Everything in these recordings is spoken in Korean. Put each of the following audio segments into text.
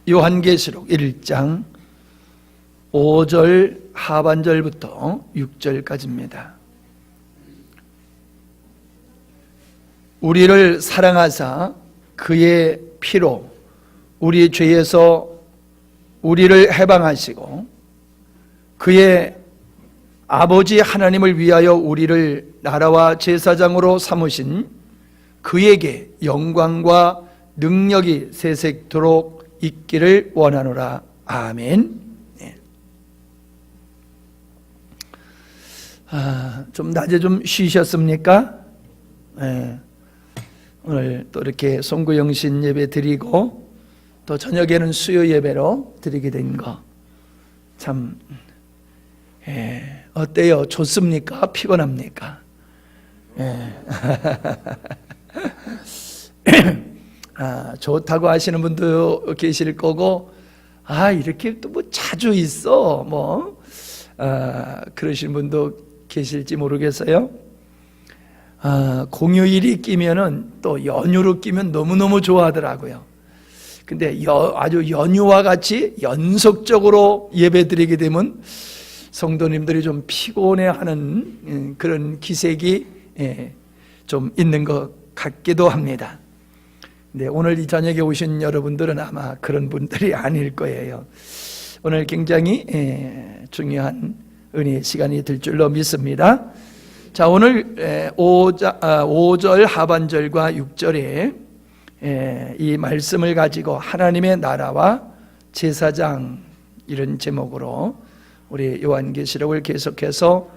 요한계시록 1장 5절 하반절부터 6절까지입니다. 우리를 사랑하사 그의 피로 우리 죄에서 우리를 해방하시고 그의 아버지 하나님을 위하여 우리를 나라와 제사장으로 삼으신 그에게 영광과 능력이 세세토록 있기를 원하노라. 아멘. 좀 낮에 좀 쉬셨습니까? 오늘 또 이렇게 송구영신 예배 드리고 또 저녁에는 수요 예배로 드리게 된 거 참 어때요? 좋습니까? 피곤합니까? 좋다고 하시는 분도 계실 거고 이렇게 또 뭐 자주 있어 그러시는 분도 계실지 모르겠어요. 공휴일이 끼면은 또 연휴로 끼면 너무너무 좋아하더라고요. 근데 아주 연휴와 같이 연속적으로 예배드리게 되면 성도님들이 좀 피곤해하는 그런 기색이 좀 있는 것 같기도 합니다. 근데 오늘 이 저녁에 오신 여러분들은 아마 그런 분들이 아닐 거예요. 오늘 굉장히 중요한 은혜의 시간이 될 줄로 믿습니다. 자, 오늘 5절 하반절과 6절에 이 말씀을 가지고 하나님의 나라와 제사장 이런 제목으로 우리 요한계시록을 계속해서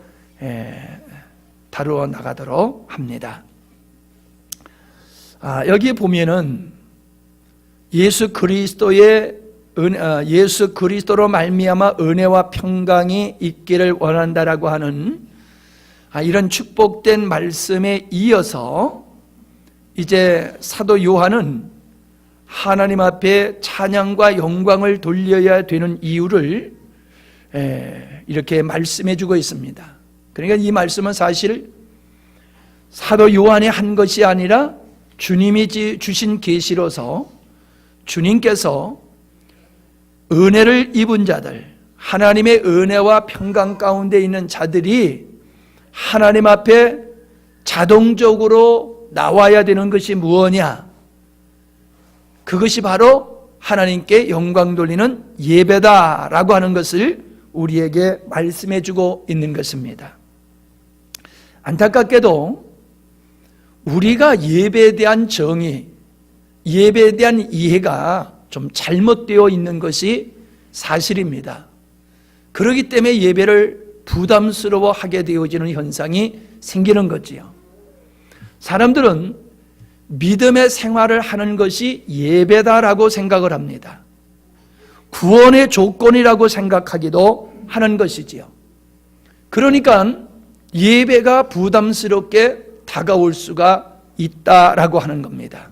다루어 나가도록 합니다. 여기 보면은 예수 그리스도로 말미암아 은혜와 평강이 있기를 원한다라고 하는 이런 축복된 말씀에 이어서 이제 사도 요한은 하나님 앞에 찬양과 영광을 돌려야 되는 이유를 이렇게 말씀해 주고 있습니다. 그러니까 이 말씀은 사실 사도 요한이 한 것이 아니라 주님이 주신 계시로서 주님께서 은혜를 입은 자들, 하나님의 은혜와 평강 가운데 있는 자들이 하나님 앞에 자동적으로 나와야 되는 것이 무엇이냐? 그것이 바로 하나님께 영광 돌리는 예배다라고 하는 것을 우리에게 말씀해 주고 있는 것입니다. 안타깝게도 우리가 예배에 대한 정의, 예배에 대한 이해가 좀 잘못되어 있는 것이 사실입니다. 그렇기 때문에 예배를 부담스러워하게 되어지는 현상이 생기는 거지요. 사람들은 믿음의 생활을 하는 것이 예배다라고 생각을 합니다. 구원의 조건이라고 생각하기도 하는 것이지요. 그러니까 예배가 부담스럽게 다가올 수가 있다라고 하는 겁니다.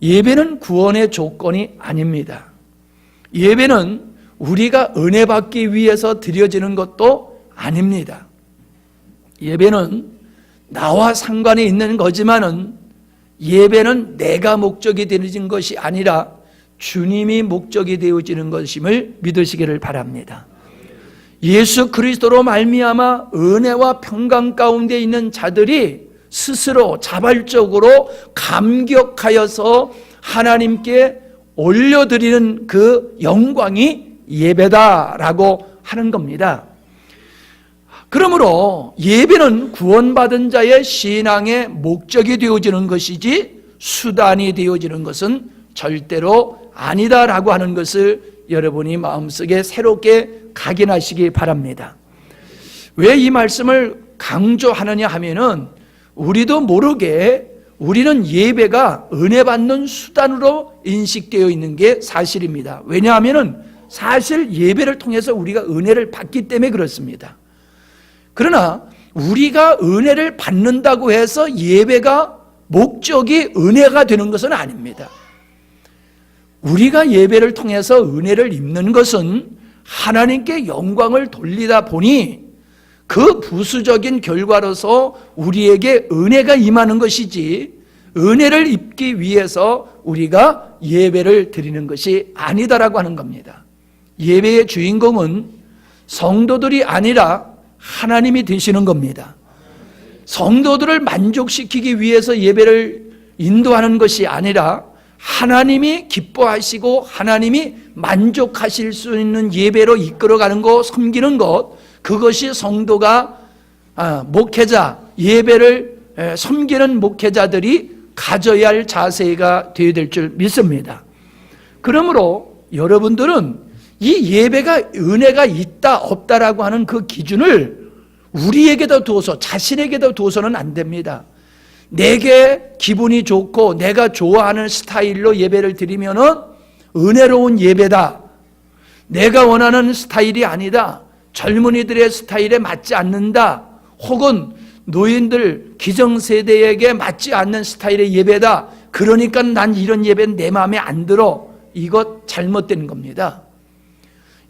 예배는 구원의 조건이 아닙니다. 예배는 우리가 은혜 받기 위해서 드려지는 것도 아닙니다. 예배는 나와 상관이 있는 거지만은 예배는 내가 목적이 되어진 것이 아니라 주님이 목적이 되어지는 것임을 믿으시기를 바랍니다. 예수 그리스도로 말미암아 은혜와 평강 가운데 있는 자들이 스스로 자발적으로 감격하여서 하나님께 올려드리는 그 영광이 예배다라고 하는 겁니다. 그러므로 예배는 구원받은 자의 신앙의 목적이 되어지는 것이지 수단이 되어지는 것은 절대로 아니다라고 하는 것을 여러분이 마음속에 새롭게 각인하시기 바랍니다. 왜 이 말씀을 강조하느냐 하면은 우리도 모르게 우리는 예배가 은혜 받는 수단으로 인식되어 있는 게 사실입니다. 왜냐하면은 사실 예배를 통해서 우리가 은혜를 받기 때문에 그렇습니다. 그러나 우리가 은혜를 받는다고 해서 예배가 목적이 은혜가 되는 것은 아닙니다. 우리가 예배를 통해서 은혜를 입는 것은 하나님께 영광을 돌리다 보니 그 부수적인 결과로서 우리에게 은혜가 임하는 것이지 은혜를 입기 위해서 우리가 예배를 드리는 것이 아니다라고 하는 겁니다. 예배의 주인공은 성도들이 아니라 하나님이 되시는 겁니다. 성도들을 만족시키기 위해서 예배를 인도하는 것이 아니라 하나님이 기뻐하시고 하나님이 만족하실 수 있는 예배로 이끌어가는 것, 섬기는 것, 그것이 성도가 목회자, 예배를 섬기는 목회자들이 가져야 할 자세가 되어야 될 줄 믿습니다. 그러므로 여러분들은 이 예배가 은혜가 있다 없다라고 하는 그 기준을 우리에게도 두어서, 자신에게도 두어서는 안 됩니다. 내게 기분이 좋고 내가 좋아하는 스타일로 예배를 드리면은 은혜로운 예배다. 내가 원하는 스타일이 아니다. 젊은이들의 스타일에 맞지 않는다. 혹은 노인들, 기성세대에게 맞지 않는 스타일의 예배다. 그러니까 난 이런 예배는 내 마음에 안 들어. 이것 잘못된 겁니다.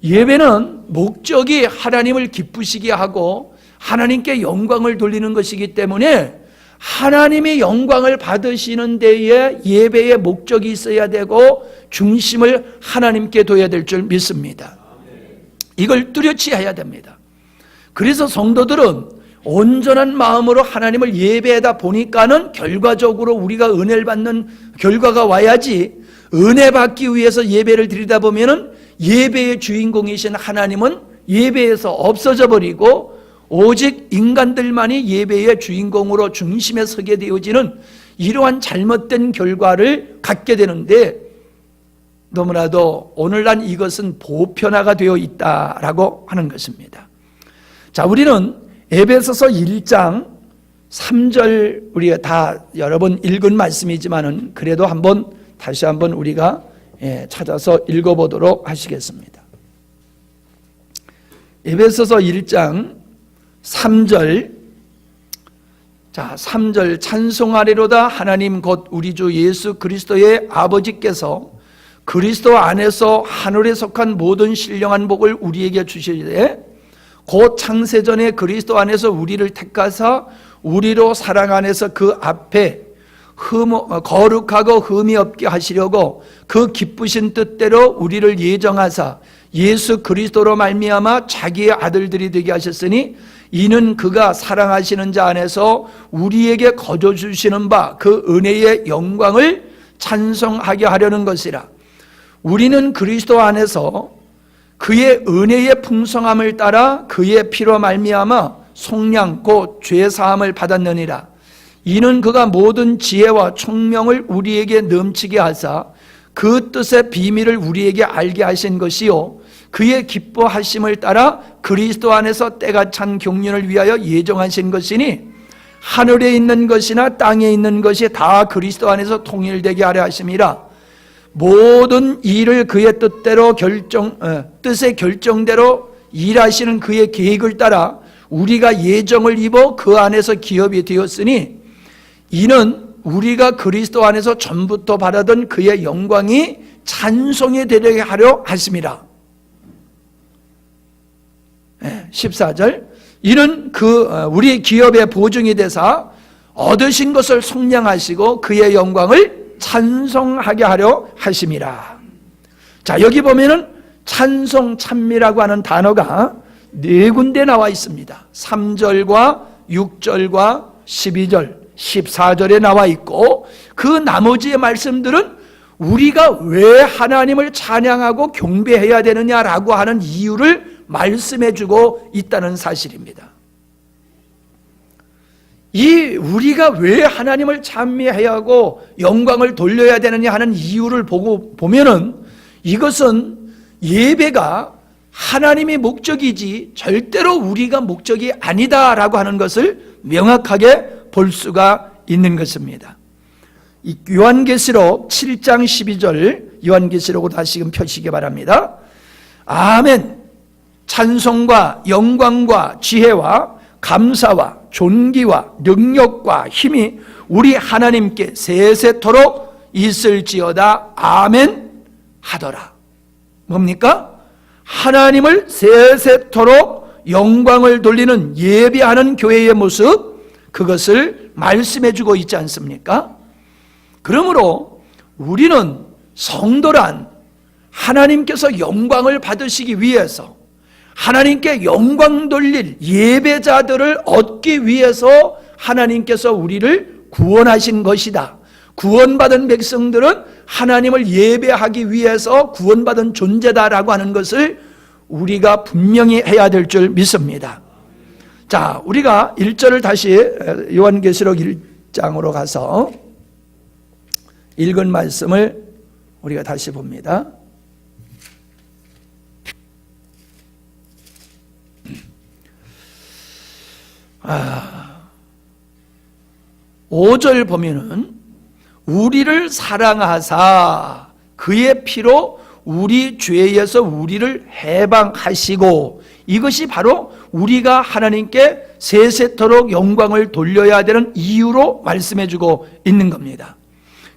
예배는 목적이 하나님을 기쁘시게 하고 하나님께 영광을 돌리는 것이기 때문에 하나님의 영광을 받으시는 데에 예배의 목적이 있어야 되고 중심을 하나님께 둬야 될 줄 믿습니다. 이걸 뚜렷이 해야 됩니다. 그래서 성도들은 온전한 마음으로 하나님을 예배하다 보니까는 결과적으로 우리가 은혜를 받는 결과가 와야지, 은혜 받기 위해서 예배를 드리다 보면은 예배의 주인공이신 하나님은 예배에서 없어져 버리고 오직 인간들만이 예배의 주인공으로 중심에 서게 되어지는 이러한 잘못된 결과를 갖게 되는데, 너무나도 오늘날 이것은 보편화가 되어 있다라고 하는 것입니다. 자, 우리는 에베소서 1장 3절 우리가 다 여러 번 읽은 말씀이지만은 그래도 다시 한번 우리가 찾아서 읽어보도록 하시겠습니다. 에베소서 1장 3절. 자, 3절. 찬송하리로다 하나님 곧 우리 주 예수 그리스도의 아버지께서 그리스도 안에서 하늘에 속한 모든 신령한 복을 우리에게 주시되 곧 창세전에 그리스도 안에서 우리를 택하사 우리로 사랑 안에서 그 앞에 거룩하고 흠이 없게 하시려고 그 기쁘신 뜻대로 우리를 예정하사 예수 그리스도로 말미암아 자기의 아들들이 되게 하셨으니 이는 그가 사랑하시는 자 안에서 우리에게 거저 주시는 바 그 은혜의 영광을 찬송하게 하려는 것이라. 우리는 그리스도 안에서 그의 은혜의 풍성함을 따라 그의 피로 말미암아 속량 곧 죄 사함을 받았느니라. 이는 그가 모든 지혜와 총명을 우리에게 넘치게 하사 그 뜻의 비밀을 우리에게 알게 하신 것이요 그의 기뻐하심을 따라 그리스도 안에서 때가 찬 경륜을 위하여 예정하신 것이니 하늘에 있는 것이나 땅에 있는 것이 다 그리스도 안에서 통일되게 하려 하심이라. 모든 일을 그의 뜻의 결정대로 일하시는 그의 계획을 따라 우리가 예정을 입어 그 안에서 기업이 되었으니 이는 우리가 그리스도 안에서 전부터 바라던 그의 영광이 찬송이 되게 하려 하심이라. 14절. 이는 우리 기업의 보증이 되사 얻으신 것을 속량하시고 그의 영광을 찬송하게 하려 하심이라. 자, 여기 보면은 찬송, 찬미라고 하는 단어가 4군데 나와 있습니다. 3절과 6절과 12절, 14절에 나와 있고 그 나머지의 말씀들은 우리가 왜 하나님을 찬양하고 경배해야 되느냐라고 하는 이유를 말씀해주고 있다는 사실입니다. 우리가 왜 하나님을 찬미해야 하고 영광을 돌려야 되느냐 하는 이유를 보면은 이것은 예배가 하나님의 목적이지 절대로 우리가 목적이 아니다라고 하는 것을 명확하게 볼 수가 있는 것입니다. 요한계시록 7장 12절 요한계시록으로 다시금 펴시기 바랍니다. 아멘. 찬송과 영광과 지혜와 감사와 존귀와 능력과 힘이 우리 하나님께 세세토록 있을지어다. 아멘 하더라. 뭡니까? 하나님을 세세토록 영광을 돌리는 예배하는 교회의 모습, 그것을 말씀해 주고 있지 않습니까? 그러므로 우리는 성도란 하나님께서 영광을 받으시기 위해서, 하나님께 영광 돌릴 예배자들을 얻기 위해서 하나님께서 우리를 구원하신 것이다. 구원받은 백성들은 하나님을 예배하기 위해서 구원받은 존재다라고 하는 것을 우리가 분명히 해야 될 줄 믿습니다. 자, 우리가 1절을 다시 요한계시록 1장으로 가서 읽은 말씀을 우리가 다시 봅니다. 5절 보면은 우리를 사랑하사 그의 피로 우리 죄에서 우리를 해방하시고, 이것이 바로 우리가 하나님께 세세토록 영광을 돌려야 되는 이유로 말씀해 주고 있는 겁니다.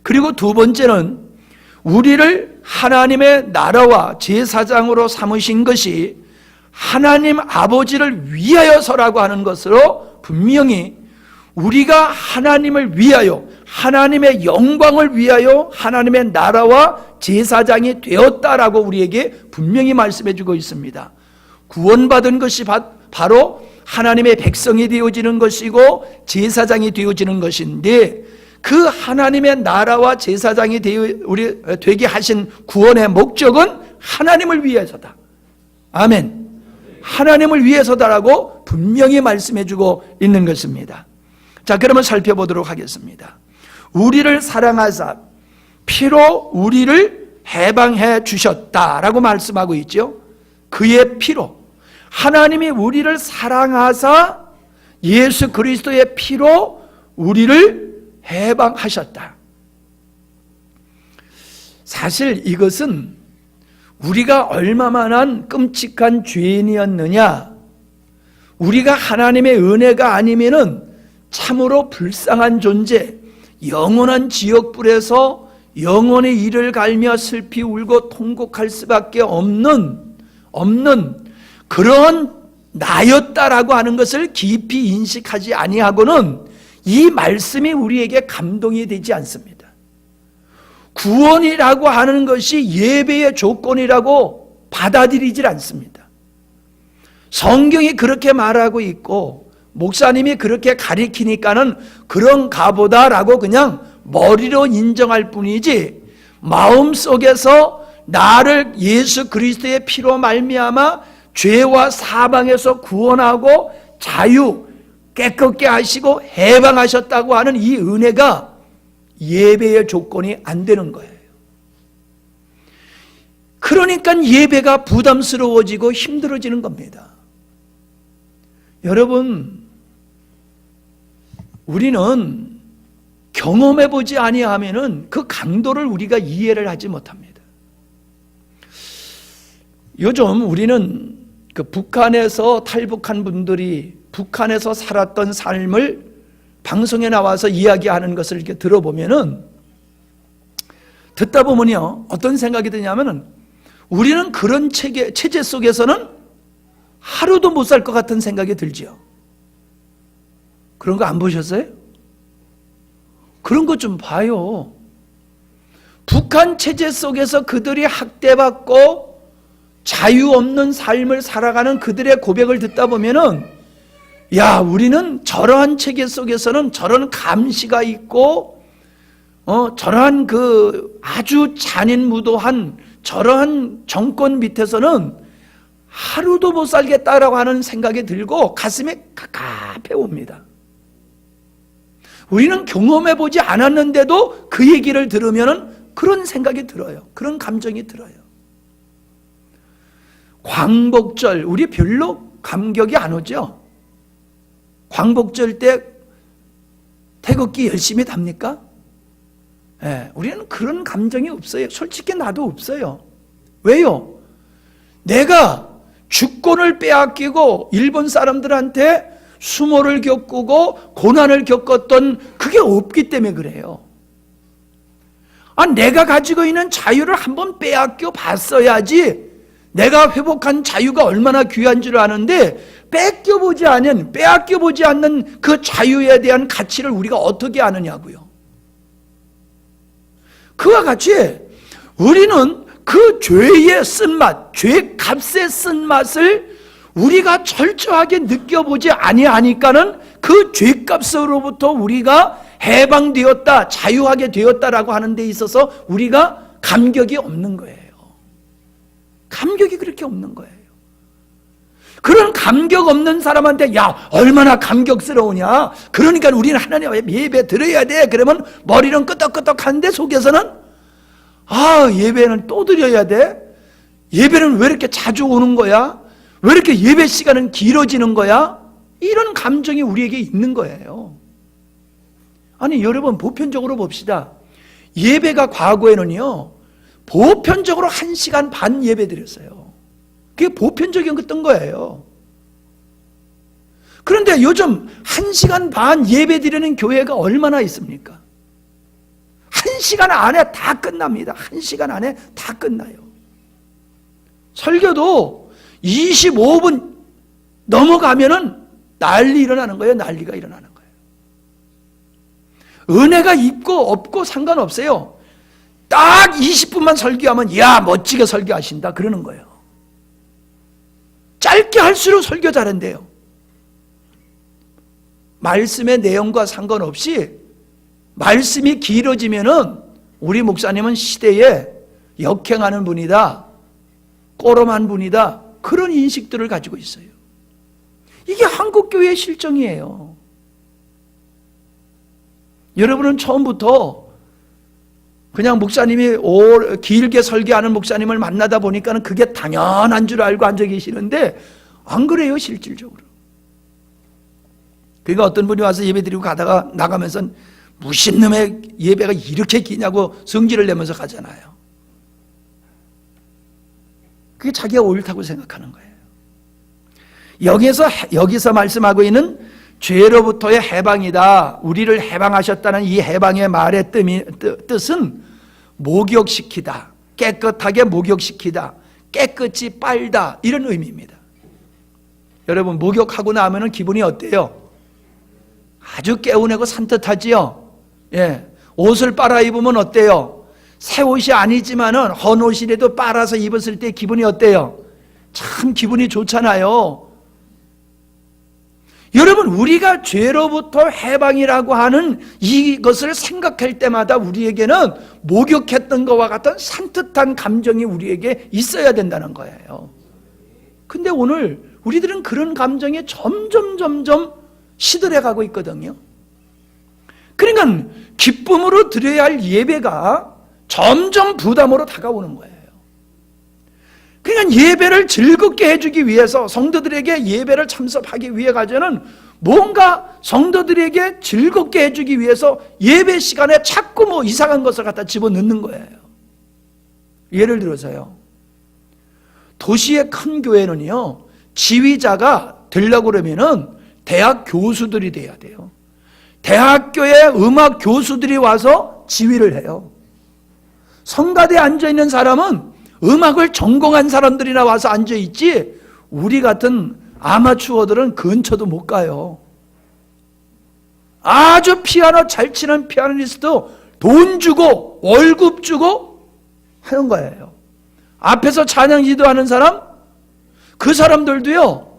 그리고 두 번째는 우리를 하나님의 나라와 제사장으로 삼으신 것이 하나님 아버지를 위하여서라고 하는 것으로 분명히 우리가 하나님을 위하여, 하나님의 영광을 위하여 하나님의 나라와 제사장이 되었다라고 우리에게 분명히 말씀해 주고 있습니다. 구원받은 것이 바로 하나님의 백성이 되어지는 것이고 제사장이 되어지는 것인데, 그 하나님의 나라와 제사장이 되게 하신 구원의 목적은 하나님을 위해서다. 아멘. 하나님을 위해서다라고 분명히 말씀해 주고 있는 것입니다. 자, 그러면 살펴보도록 하겠습니다. 우리를 사랑하사 피로 우리를 해방해 주셨다라고 말씀하고 있죠. 그의 피로, 하나님이 우리를 사랑하사 예수 그리스도의 피로 우리를 해방하셨다. 사실 이것은 우리가 얼마만한 끔찍한 죄인이었느냐, 우리가 하나님의 은혜가 아니면은 참으로 불쌍한 존재, 영원한 지옥불에서 영원히 이를 갈며 슬피 울고 통곡할 수밖에 없는 그런 나였다라고 하는 것을 깊이 인식하지 아니하고는 이 말씀이 우리에게 감동이 되지 않습니다. 구원이라고 하는 것이 예배의 조건이라고 받아들이질 않습니다. 성경이 그렇게 말하고 있고 목사님이 그렇게 가리키니까는 그런가 보다라고 그냥 머리로 인정할 뿐이지, 마음속에서 나를 예수 그리스도의 피로 말미암아 죄와 사방에서 구원하고 자유 깨끗게 하시고 해방하셨다고 하는 이 은혜가 예배의 조건이 안 되는 거예요. 그러니까 예배가 부담스러워지고 힘들어지는 겁니다. 여러분, 우리는 경험해보지 아니하면은 그 강도를 우리가 이해를 하지 못합니다. 요즘 우리는 그 북한에서 탈북한 분들이 북한에서 살았던 삶을 방송에 나와서 이야기하는 것을 이렇게 들어보면은, 듣다 보면요, 어떤 생각이 드냐면은 우리는 그런 체제 속에서는 하루도 못 살 것 같은 생각이 들죠. 그런 거 안 보셨어요? 그런 것 좀 봐요. 북한 체제 속에서 그들이 학대받고 자유 없는 삶을 살아가는 그들의 고백을 듣다 보면은, 야, 우리는 저러한 체계 속에서는 저런 감시가 있고, 저러한 그 아주 잔인무도한 저러한 정권 밑에서는 하루도 못 살겠다라고 하는 생각이 들고 가슴에 갑갑해 옵니다. 우리는 경험해보지 않았는데도 그 얘기를 들으면 그런 생각이 들어요. 그런 감정이 들어요. 광복절, 우리 별로 감격이 안 오죠? 광복절 때 태극기 열심히 답니까? 네, 우리는 그런 감정이 없어요. 솔직히 나도 없어요. 왜요? 내가 주권을 빼앗기고 일본 사람들한테 수모를 겪고 고난을 겪었던 그게 없기 때문에 그래요. 내가 가지고 있는 자유를 한번 빼앗겨 봤어야지 내가 회복한 자유가 얼마나 귀한 줄 아는데, 빼앗겨보지 않는 그 자유에 대한 가치를 우리가 어떻게 아느냐고요. 그와 같이 우리는 그 죄의 쓴맛, 죄 값의 쓴맛을 우리가 철저하게 느껴보지 아니하니까는 그 죄값으로부터 우리가 해방되었다, 자유하게 되었다라고 하는 데 있어서 우리가 감격이 없는 거예요. 감격이 그렇게 없는 거예요. 그런 감격 없는 사람한테 야 얼마나 감격스러우냐, 그러니까 우리는 하나님 예배 드려야 돼, 그러면 머리는 끄덕끄덕하는데 속에서는 아 예배는 또 드려야 돼, 예배는 왜 이렇게 자주 오는 거야, 왜 이렇게 예배 시간은 길어지는 거야, 이런 감정이 우리에게 있는 거예요. 아니 여러분 보편적으로 봅시다. 예배가 과거에는요 보편적으로 1시간 반 예배 드렸어요. 그게 보편적이었던 거예요. 그런데 요즘 1시간 반 예배 드리는 교회가 얼마나 있습니까? 1시간 안에 다 끝납니다. 1시간 안에 다 끝나요. 설교도 25분 넘어가면은 난리 일어나는 거예요. 난리가 일어나는 거예요. 은혜가 있고 없고 상관없어요. 딱 20분만 설교하면 야 멋지게 설교하신다 그러는 거예요. 짧게 할수록 설교 잘한대요. 말씀의 내용과 상관없이 말씀이 길어지면은 우리 목사님은 시대에 역행하는 분이다, 꼬름한 분이다, 그런 인식들을 가지고 있어요. 이게 한국교회의 실정이에요. 여러분은 처음부터 그냥 목사님이 길게 설교하는 목사님을 만나다 보니까는 그게 당연한 줄 알고 앉아 계시는데 안 그래요, 실질적으로. 그러니까 어떤 분이 와서 예배 드리고 가다가 나가면서 무슨 놈의 예배가 이렇게 기냐고 성질을 내면서 가잖아요. 그게 자기가 옳다고 생각하는 거예요. 여기서 말씀하고 있는 죄로부터의 해방이다, 우리를 해방하셨다는 이 해방의 말의 뜻은 목욕시키다, 깨끗하게 목욕시키다, 깨끗이 빨다, 이런 의미입니다. 여러분 목욕하고 나면 기분이 어때요? 아주 개운하고 산뜻하지요. 예, 옷을 빨아 입으면 어때요? 새 옷이 아니지만은 헌 옷이라도 빨아서 입었을 때 기분이 어때요? 참 기분이 좋잖아요. 여러분 우리가 죄로부터 해방이라고 하는 이것을 생각할 때마다 우리에게는 목욕했던 것과 같은 산뜻한 감정이 우리에게 있어야 된다는 거예요. 근데 오늘 우리들은 그런 감정에 점점 시들해가고 있거든요. 그러니까 기쁨으로 드려야 할 예배가 점점 부담으로 다가오는 거예요. 그러니까 예배를 즐겁게 해주기 위해서, 성도들에게 예배를 참석하기 위해 가지고는 뭔가 성도들에게 즐겁게 해주기 위해서 예배 시간에 자꾸 뭐 이상한 것을 갖다 집어넣는 거예요. 예를 들어서요, 도시의 큰 교회는요 지휘자가 되려고 그러면은 대학 교수들이 돼야 돼요. 대학교에 음악 교수들이 와서 지휘를 해요. 성가대에 앉아있는 사람은 음악을 전공한 사람들이나 와서 앉아있지 우리 같은 아마추어들은 근처도 못 가요. 아주 피아노 잘 치는 피아니스트 돈 주고 월급 주고 하는 거예요. 앞에서 찬양 지도하는 사람, 그 사람들도요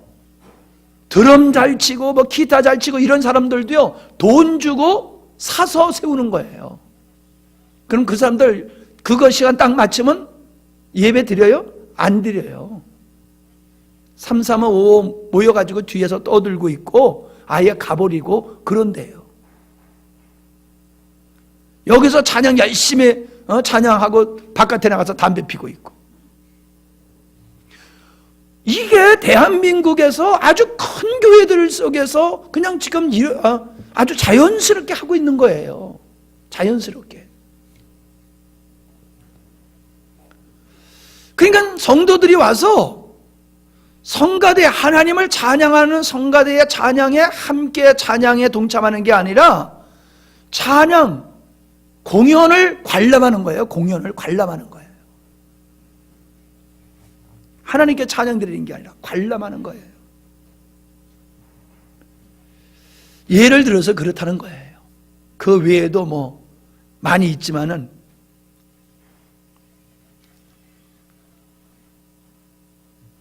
드럼 잘 치고 뭐 기타 잘 치고 이런 사람들도요 돈 주고 사서 세우는 거예요. 그럼 그 사람들 그거 시간 딱 맞추면 예배 드려요? 안 드려요. 3, 4, 5 모여가지고 뒤에서 떠들고 있고 아예 가버리고 그런데요. 여기서 찬양 열심히 찬양하고 바깥에 나가서 담배 피고 있고. 이게 대한민국에서 아주 큰 교회들 속에서 그냥 지금 아주 자연스럽게 하고 있는 거예요. 자연스럽게. 그러니까 성도들이 와서 성가대, 하나님을 찬양하는 성가대의 찬양에 함께 찬양에 동참하는 게 아니라 찬양, 공연을 관람하는 거예요. 공연을 관람하는 거예요. 하나님께 찬양 드리는 게 아니라 관람하는 거예요. 예를 들어서 그렇다는 거예요. 그 외에도 뭐 많이 있지만은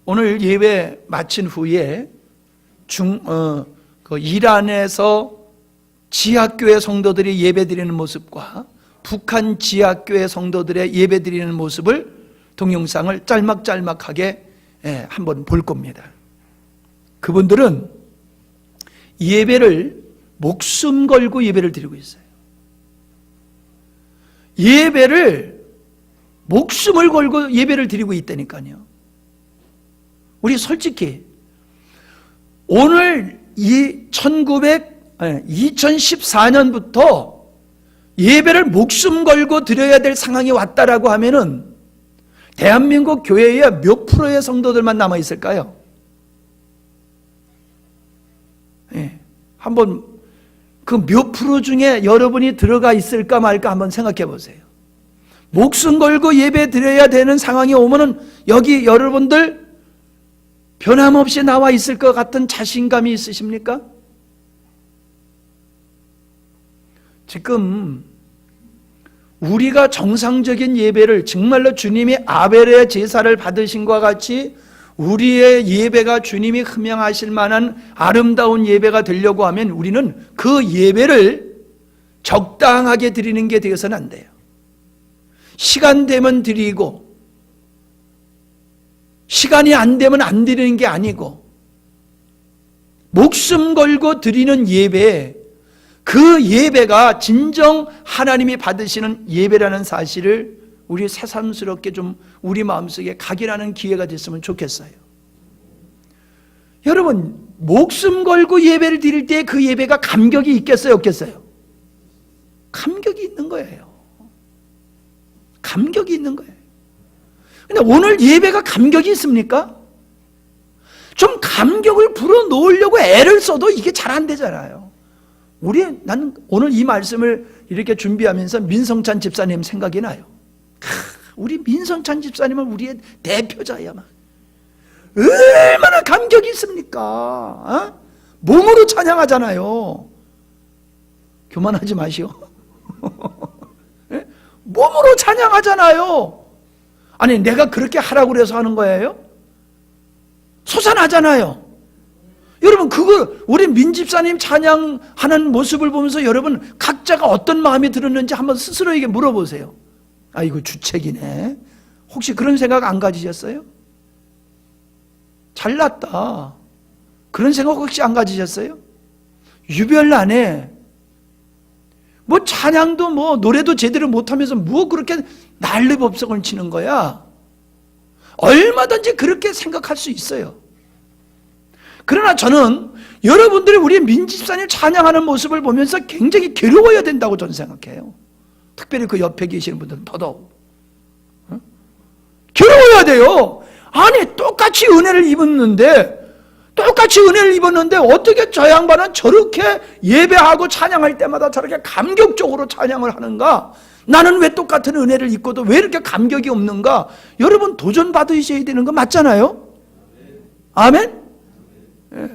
오늘 예배 마친 후에 이란에서 지하교회 성도들이 예배드리는 모습과 북한 지하교회 성도들의 예배드리는 모습을 동영상을 짤막짤막하게 한번 볼 겁니다. 그분들은 예배를 목숨 걸고 예배를 드리고 있어요. 예배를 목숨을 걸고 예배를 드리고 있다니까요. 우리 솔직히 오늘 2014년부터 예배를 목숨 걸고 드려야 될 상황이 왔다라고 하면은 대한민국 교회에 몇 프로의 성도들만 남아 있을까요? 한번 그 몇 프로 중에 여러분이 들어가 있을까 말까 한번 생각해 보세요. 목숨 걸고 예배 드려야 되는 상황이 오면은 여기 여러분들 변함없이 나와 있을 것 같은 자신감이 있으십니까? 지금 우리가 정상적인 예배를 정말로 주님이 아벨의 제사를 받으신 것과 같이 우리의 예배가 주님이 흠양하실 만한 아름다운 예배가 되려고 하면 우리는 그 예배를 적당하게 드리는 게 되어서는 안 돼요. 시간 되면 드리고 시간이 안 되면 안 드리는 게 아니고 목숨 걸고 드리는 예배, 그 예배가 진정 하나님이 받으시는 예배라는 사실을 우리 새삼스럽게 좀 우리 마음속에 각인하는 기회가 됐으면 좋겠어요. 여러분, 목숨 걸고 예배를 드릴 때 그 예배가 감격이 있겠어요, 없겠어요? 감격이 있는 거예요. 감격이 있는 거예요. 근데 오늘 예배가 감격이 있습니까? 좀 감격을 불어넣으려고 애를 써도 이게 잘 안 되잖아요. 나는 오늘 이 말씀을 이렇게 준비하면서 민성찬 집사님 생각이 나요. 우리 민성찬 집사님은 우리의 대표자야. 막. 얼마나 감격이 있습니까? 몸으로 찬양하잖아요. 교만하지 마시오. 몸으로 찬양하잖아요. 아니 내가 그렇게 하라고 그래서 하는 거예요? 솟아나잖아요. 여러분 우리 민집사님 찬양하는 모습을 보면서 여러분 각자가 어떤 마음이 들었는지 한번 스스로에게 물어보세요. 아 이거 주책이네. 혹시 그런 생각 안 가지셨어요? 잘났다. 그런 생각 혹시 안 가지셨어요? 유별나네. 뭐 찬양도 뭐 노래도 제대로 못하면서 뭐 그렇게 난리법석을 치는 거야. 얼마든지 그렇게 생각할 수 있어요. 그러나 저는 여러분들이 우리 민집사님 찬양하는 모습을 보면서 굉장히 괴로워야 된다고 저는 생각해요. 특별히 그 옆에 계시는 분들은 더더욱 괴로워야 돼요. 아니 똑같이 은혜를 입었는데 어떻게 저 양반은 저렇게 예배하고 찬양할 때마다 저렇게 감격적으로 찬양을 하는가? 나는 왜 똑같은 은혜를 입고도 왜 이렇게 감격이 없는가? 여러분 도전받으셔야 되는 거 맞잖아요? 아멘? 예.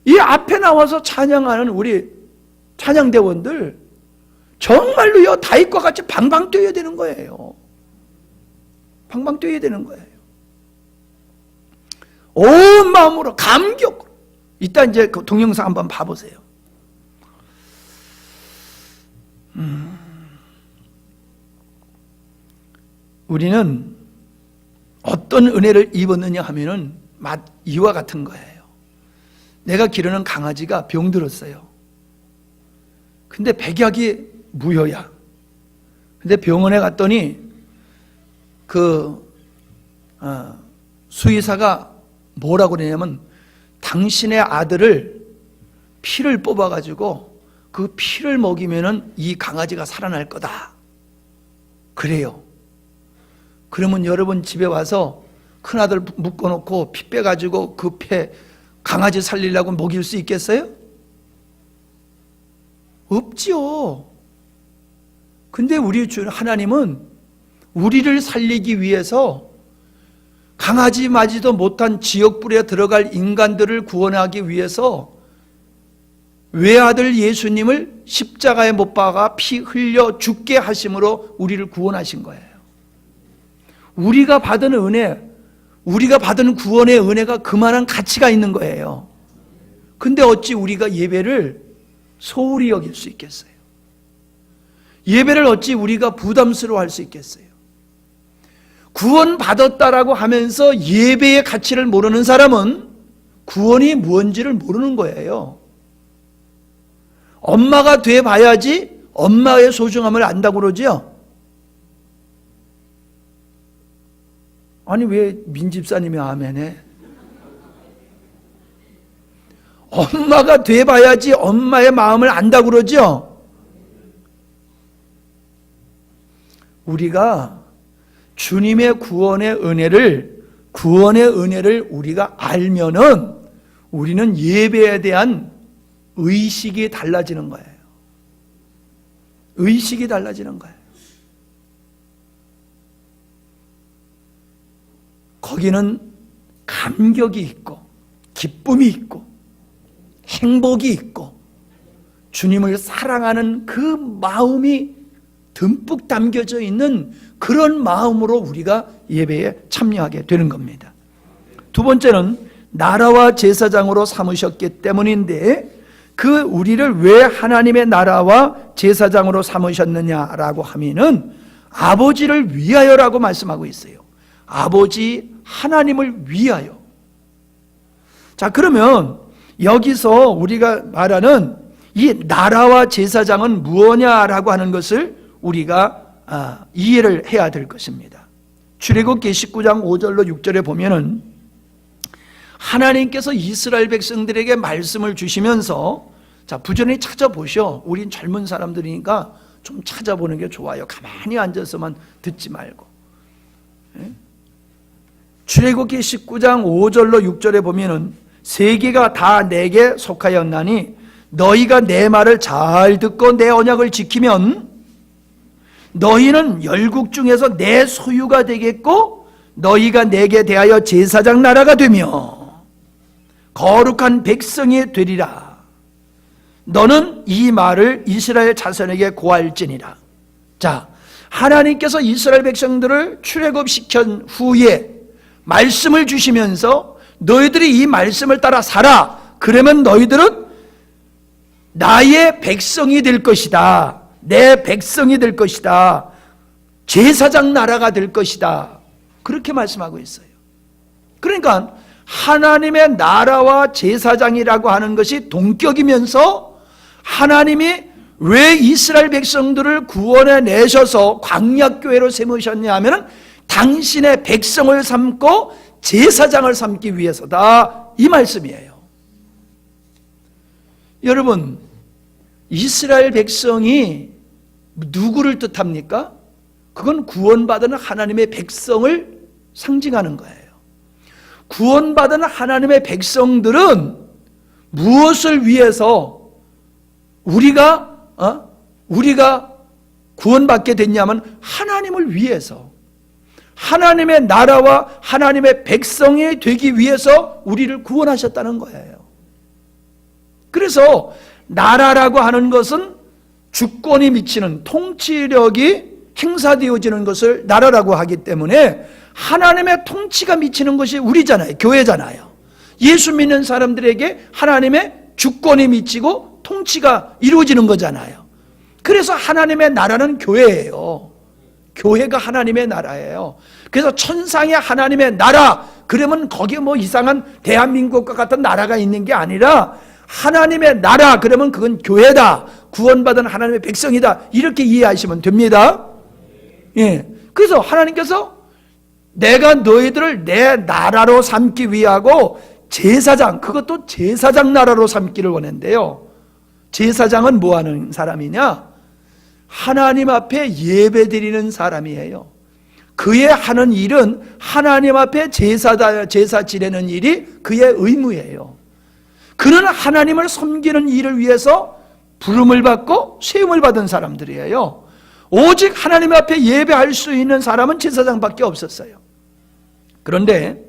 이 앞에 나와서 찬양하는 우리 찬양대원들 정말로요 다윗과 같이 방방 뛰어야 되는 거예요. 방방 뛰어야 되는 거예요. 온 마음으로 감격으로. 이따 이제 그 동영상 한번 봐보세요. 우리는 어떤 은혜를 입었느냐 하면은 이와 같은 거예요. 내가 기르는 강아지가 병들었어요. 근데 백약이 무효야. 근데 병원에 갔더니 수의사가 뭐라고 그러냐면 당신의 아들을 피를 뽑아가지고 그 피를 먹이면은 이 강아지가 살아날 거다. 그래요. 그러면 여러분 집에 와서 큰아들 묶어놓고 피 빼가지고 그 피 강아지 살리려고 먹일 수 있겠어요? 없지요. 근데 우리 주 하나님은 우리를 살리기 위해서 강아지 마지도 못한 지옥불에 들어갈 인간들을 구원하기 위해서 외아들 예수님을 십자가에 못 박아 피 흘려 죽게 하심으로 우리를 구원하신 거예요. 우리가 받은 은혜, 우리가 받은 구원의 은혜가 그만한 가치가 있는 거예요. 근데 어찌 우리가 예배를 소홀히 여길 수 있겠어요? 예배를 어찌 우리가 부담스러워할 수 있겠어요? 구원받았다라고 하면서 예배의 가치를 모르는 사람은 구원이 무엇인지를 모르는 거예요. 엄마가 돼봐야지 엄마의 소중함을 안다고 그러죠? 아니 왜 민집사님이 아멘해? 엄마가 돼봐야지 엄마의 마음을 안다고 그러죠? 우리가 주님의 구원의 은혜를 우리가 알면은 우리는 예배에 대한 의식이 달라지는 거예요. 의식이 달라지는 거예요. 거기는 감격이 있고 기쁨이 있고 행복이 있고 주님을 사랑하는 그 마음이 듬뿍 담겨져 있는 그런 마음으로 우리가 예배에 참여하게 되는 겁니다. 두 번째는 나라와 제사장으로 삼으셨기 때문인데 그 우리를 왜 하나님의 나라와 제사장으로 삼으셨느냐라고 하면은 아버지를 위하여라고 말씀하고 있어요. 아버지 하나님을 위하여. 자, 그러면 여기서 우리가 말하는 이 나라와 제사장은 무엇냐라고 하는 것을 우리가 이해를 해야 될 것입니다. 출애굽기 19장 5절로 6절에 보면은 하나님께서 이스라엘 백성들에게 말씀을 주시면서, 자, 부지런히 찾아보셔. 우린 젊은 사람들이니까 좀 찾아보는 게 좋아요. 가만히 앉아서만 듣지 말고. 출애굽기 19장 5절로 6절에 보면은 세계가 다 내게 속하였나니 너희가 내 말을 잘 듣고 내 언약을 지키면 너희는 열국 중에서 내 소유가 되겠고 너희가 내게 대하여 제사장 나라가 되며 거룩한 백성이 되리라. 너는 이 말을 이스라엘 자손에게 고할지니라. 자, 하나님께서 이스라엘 백성들을 출애굽시킨 후에 말씀을 주시면서 너희들이 이 말씀을 따라 살아. 그러면 너희들은 나의 백성이 될 것이다. 내 백성이 될 것이다. 제사장 나라가 될 것이다. 그렇게 말씀하고 있어요. 그러니까 하나님의 나라와 제사장이라고 하는 것이 동격이면서 하나님이 왜 이스라엘 백성들을 구원해 내셔서 광야교회로 세우셨냐 하면 당신의 백성을 삼고 제사장을 삼기 위해서다, 이 말씀이에요. 여러분, 이스라엘 백성이 누구를 뜻합니까? 그건 구원받은 하나님의 백성을 상징하는 거예요. 구원받은 하나님의 백성들은 무엇을 위해서 우리가 구원받게 됐냐면 하나님을 위해서, 하나님의 나라와 하나님의 백성이 되기 위해서 우리를 구원하셨다는 거예요. 그래서 나라라고 하는 것은 주권이 미치는 통치력이 행사되어지는 것을 나라라고 하기 때문에 하나님의 통치가 미치는 것이 우리잖아요. 교회잖아요. 예수 믿는 사람들에게 하나님의 주권이 미치고 통치가 이루어지는 거잖아요. 그래서 하나님의 나라는 교회예요. 교회가 하나님의 나라예요. 그래서 천상의 하나님의 나라, 그러면 거기에 뭐 이상한 대한민국과 같은 나라가 있는 게 아니라 하나님의 나라, 그러면 그건 교회다. 구원받은 하나님의 백성이다. 이렇게 이해하시면 됩니다. 예. 그래서 하나님께서 내가 너희들을 내 나라로 삼기 위하고 제사장, 그것도 제사장 나라로 삼기를 원했는데요. 제사장은 뭐 하는 사람이냐? 하나님 앞에 예배 드리는 사람이에요. 그의 하는 일은 하나님 앞에 제사 지내는 일이 그의 의무예요. 그는 하나님을 섬기는 일을 위해서 부름을 받고 세움을 받은 사람들이에요. 오직 하나님 앞에 예배할 수 있는 사람은 제사장밖에 없었어요. 그런데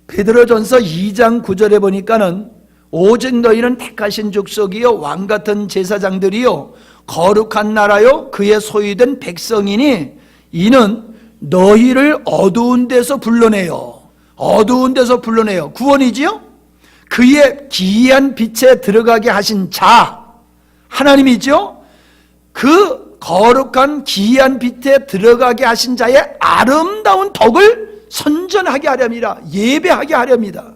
베드로전서 2장 9절에 보니까는 오직 너희는 택하신 족속이요 왕같은 제사장들이요 거룩한 나라요 그의 소유된 백성이니 이는 너희를 어두운 데서 불러내요. 어두운 데서 불러내요. 구원이지요? 그의 기이한 빛에 들어가게 하신 자, 하나님이죠? 그 거룩한 기이한 빛에 들어가게 하신 자의 아름다운 덕을 선전하게 하렵니다. 예배하게 하렵니다.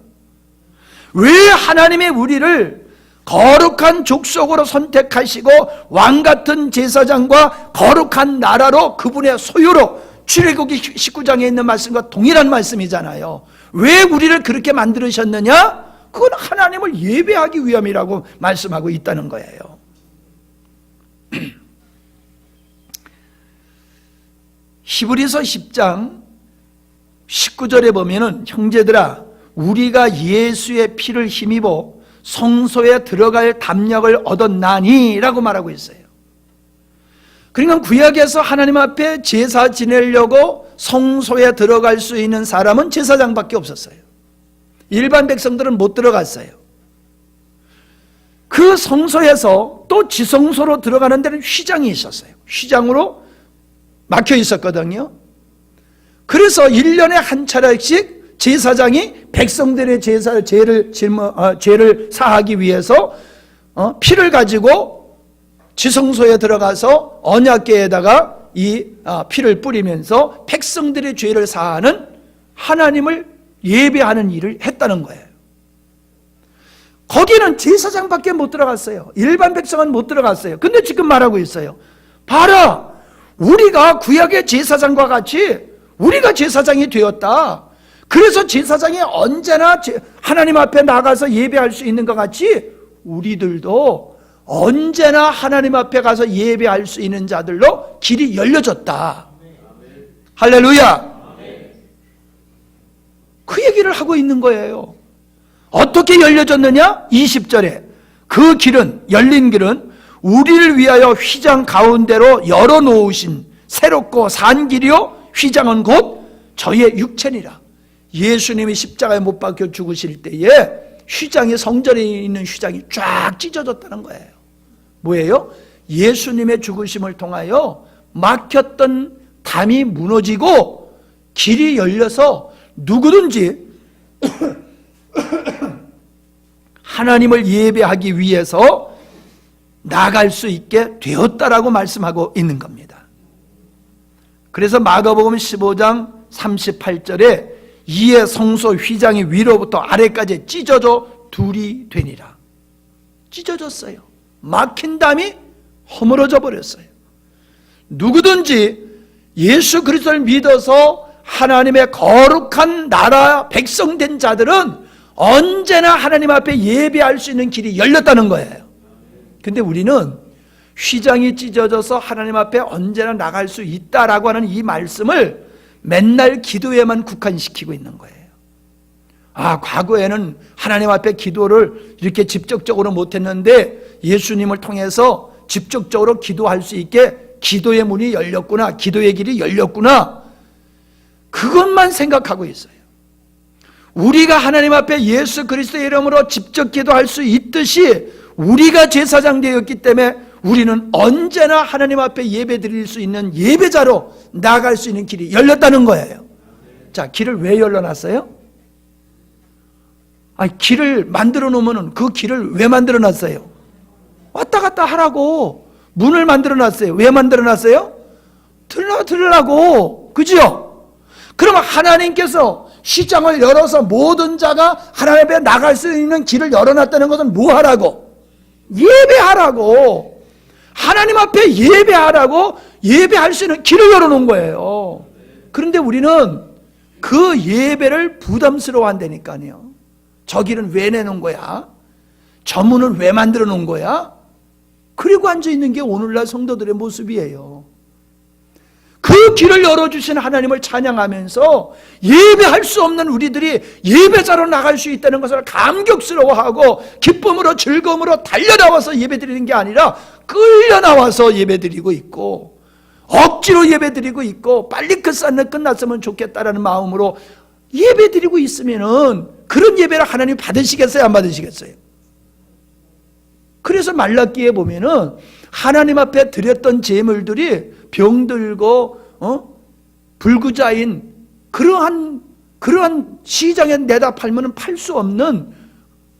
왜 하나님의 우리를 거룩한 족속으로 선택하시고 왕같은 제사장과 거룩한 나라로 그분의 소유로 출애굽기 19장에 있는 말씀과 동일한 말씀이잖아요. 왜 우리를 그렇게 만들으셨느냐? 그건 하나님을 예배하기 위함이라고 말씀하고 있다는 거예요. 히브리서 10장 19절에 보면은 형제들아 우리가 예수의 피를 힘입어 성소에 들어갈 담력을 얻었나니 라고 말하고 있어요. 그러니까 구약에서 하나님 앞에 제사 지내려고 성소에 들어갈 수 있는 사람은 제사장밖에 없었어요. 일반 백성들은 못 들어갔어요. 그 성소에서 또 지성소로 들어가는 데는 휘장이 있었어요. 휘장으로 막혀 있었거든요. 그래서 1년에 한 차례씩 제사장이 백성들의 죄를 사하기 위해서 피를 가지고 지성소에 들어가서 언약궤에다가 이 피를 뿌리면서 백성들의 죄를 사하는 하나님을 예배하는 일을 했다는 거예요. 거기는 제사장밖에 못 들어갔어요. 일반 백성은 못 들어갔어요. 근데 지금 말하고 있어요. 봐라, 우리가 구약의 제사장과 같이 우리가 제사장이 되었다. 그래서 제사장이 언제나 하나님 앞에 나가서 예배할 수 있는 것 같이 우리들도 언제나 하나님 앞에 가서 예배할 수 있는 자들로 길이 열려졌다. 할렐루야. 그 얘기를 하고 있는 거예요. 어떻게 열려졌느냐? 20절에 그 길은, 열린 길은 우리를 위하여 휘장 가운데로 열어놓으신 새롭고 산 길이요 휘장은 곧 저희의 육체니라. 예수님이 십자가에 못 박혀 죽으실 때에 휘장이, 성전에 있는 휘장이 쫙 찢어졌다는 거예요. 뭐예요? 예수님의 죽으심을 통하여 막혔던 담이 무너지고 길이 열려서 누구든지 하나님을 예배하기 위해서 나갈 수 있게 되었다라고 말씀하고 있는 겁니다. 그래서 마가복음 15장 38절에 이에 성소 휘장이 위로부터 아래까지 찢어져 둘이 되니라. 찢어졌어요. 막힌 담이 허물어져 버렸어요. 누구든지 예수 그리스도를 믿어서 하나님의 거룩한 나라 백성된 자들은 언제나 하나님 앞에 예배할 수 있는 길이 열렸다는 거예요. 근데 우리는 휘장이 찢어져서 하나님 앞에 언제나 나갈 수 있다라고 하는 이 말씀을 맨날 기도에만 국한시키고 있는 거예요. 과거에는 하나님 앞에 기도를 이렇게 직접적으로 못했는데 예수님을 통해서 직접적으로 기도할 수 있게 기도의 문이 열렸구나, 기도의 길이 열렸구나, 그것만 생각하고 있어요. 우리가 하나님 앞에 예수 그리스도의 이름으로 직접 기도할 수 있듯이 우리가 제사장 되었기 때문에 우리는 언제나 하나님 앞에 예배 드릴 수 있는 예배자로 나아갈 수 있는 길이 열렸다는 거예요. 자, 길을 왜 열어놨어요? 길을 만들어 놓으면 그 길을 왜 만들어 놨어요? 왔다 갔다 하라고 문을 만들어 놨어요. 왜 만들어 놨어요? 들으라고. 그죠? 그러면 하나님께서 시장을 열어서 모든 자가 하나님 앞에 나갈 수 있는 길을 열어놨다는 것은 뭐 하라고? 예배하라고. 하나님 앞에 예배하라고, 예배할 수 있는 길을 열어놓은 거예요. 그런데 우리는 그 예배를 부담스러워 한다니까요. 저 길은 왜 내놓은 거야? 저 문은 왜 만들어 놓은 거야? 그리고 앉아있는 게 오늘날 성도들의 모습이에요. 그 길을 열어주신 하나님을 찬양하면서 예배할 수 없는 우리들이 예배자로 나갈 수 있다는 것을 감격스러워하고 기쁨으로 즐거움으로 달려나와서 예배드리는 게 아니라 끌려나와서 예배드리고 있고 억지로 예배드리고 있고 빨리 그 싼날 끝났으면 좋겠다라는 마음으로 예배드리고 있으면은 그런 예배를 하나님 받으시겠어요? 안 받으시겠어요? 그래서 말라기에 보면은 하나님 앞에 드렸던 제물들이 병들고 불구자인 그러한 시장에 내다 팔면 팔 수 없는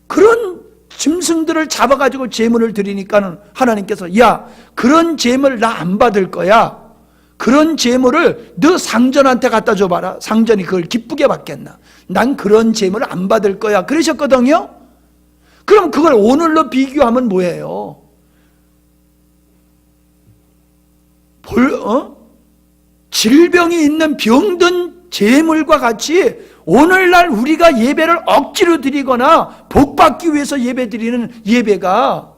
그런 짐승들을 잡아가지고 제물을 드리니까는 하나님께서 야, 그런 제물 나 안 받을 거야. 그런 제물을 너 상전한테 갖다 줘봐라. 상전이 그걸 기쁘게 받겠나. 난 그런 제물을 안 받을 거야. 그러셨거든요. 그럼 그걸 오늘로 비교하면 뭐예요? 질병이 있는 병든 제물과 같이 오늘날 우리가 예배를 억지로 드리거나 복받기 위해서 예배 드리는 예배가